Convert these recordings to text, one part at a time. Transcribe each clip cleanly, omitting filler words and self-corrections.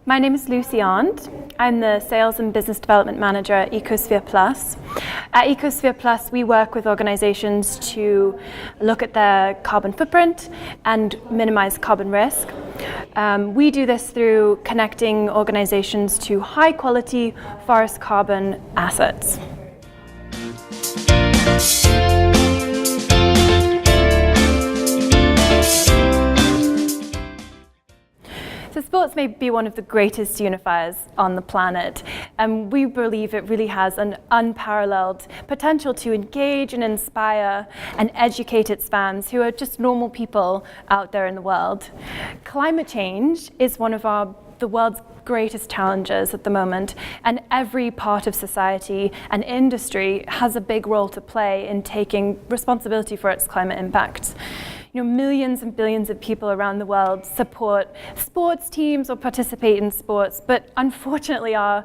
My name is Lucy Arndt. I'm the Sales and Business Development Manager at Ecosphere Plus. At Ecosphere Plus, we work with organizations to look at their carbon footprint and minimize carbon risk. We do this through connecting organizations to high-quality forest carbon assets. So sports may be one of the greatest unifiers on the planet, and we believe it really has an unparalleled potential to engage and inspire and educate its fans who are just normal people out there in the world. Climate change is one of the world's greatest challenges at the moment, and every part of society and industry has a big role to play in taking responsibility for its climate impacts. Millions and billions of people around the world support sports teams or participate in sports, but unfortunately our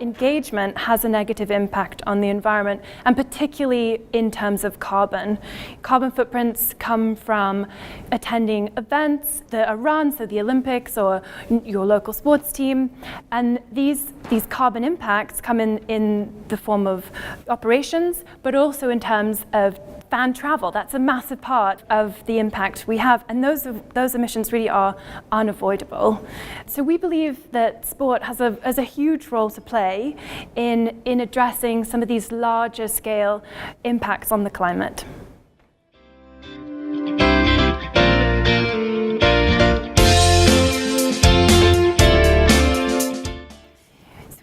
engagement has a negative impact on the environment, and particularly in terms of carbon. Carbon footprints come from attending events that are run, so the Olympics or your local sports team, and these carbon impacts come in the form of operations, but also in terms of fan travel. That's a massive part of the impact we have, and those emissions really are unavoidable. So we believe that sport has a huge role to play in addressing some of these larger scale impacts on the climate.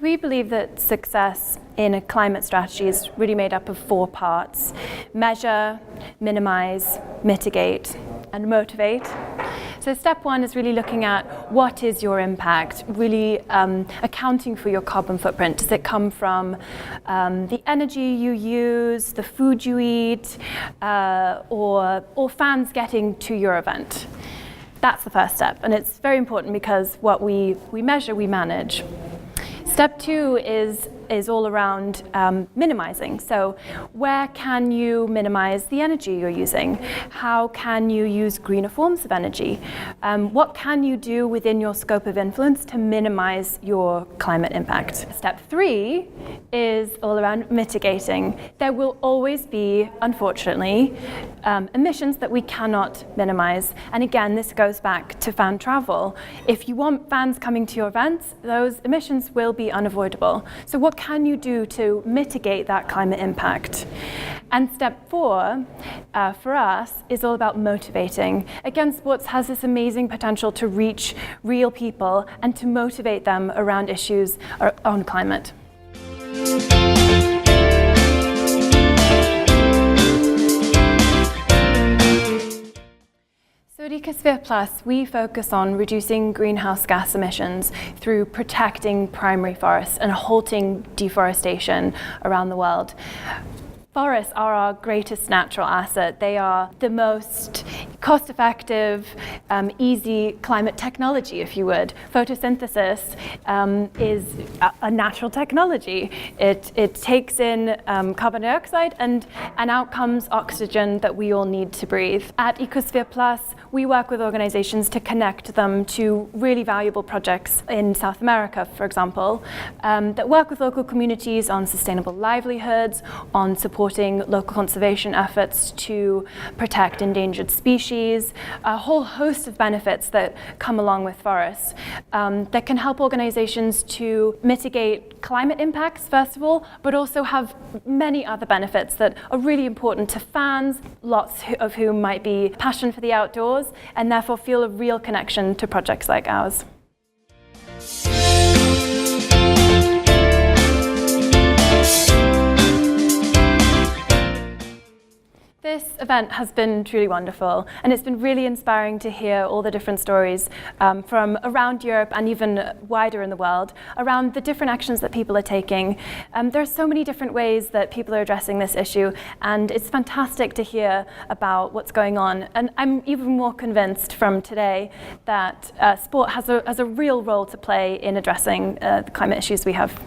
We believe that success in a climate strategy is really made up of 4 parts: measure, minimize, mitigate, and motivate. So step 1 is really looking at what is your impact, really accounting for your carbon footprint. Does it come from the energy you use, the food you eat, or fans getting to your event? That's the first step, and it's very important because what we measure, we manage. Step 2 is all around minimizing. So where can you minimize the energy you're using? How can you use greener forms of energy? What can you do within your scope of influence to minimize your climate impact? Step 3 is all around mitigating. There will always be, unfortunately, emissions that we cannot minimize. And again, this goes back to fan travel. If you want fans coming to your events, those emissions will be unavoidable. So what can you do to mitigate that climate impact? And step 4 for us is all about motivating. Again, sports has this amazing potential to reach real people and to motivate them around issues on climate. So at Ecosphere Plus, we focus on reducing greenhouse gas emissions through protecting primary forests and halting deforestation around the world. Forests are our greatest natural asset. They are the most cost-effective, easy climate technology, if you would. Photosynthesis is a natural technology. It takes in carbon dioxide and out comes oxygen that we all need to breathe. At Ecosphere Plus, we work with organizations to connect them to really valuable projects in South America, for example, that work with local communities on sustainable livelihoods, on supporting local conservation efforts to protect endangered species, a whole host of benefits that come along with forests that can help organizations to mitigate climate impacts, first of all, but also have many other benefits that are really important to fans, lots of whom might be passionate for the outdoors and therefore feel a real connection to projects like ours. This event has been truly wonderful, and it's been really inspiring to hear all the different stories from around Europe and even wider in the world around the different actions that people are taking. There are so many different ways that people are addressing this issue, and it's fantastic to hear about what's going on. And I'm even more convinced from today that sport has a real role to play in addressing the climate issues we have.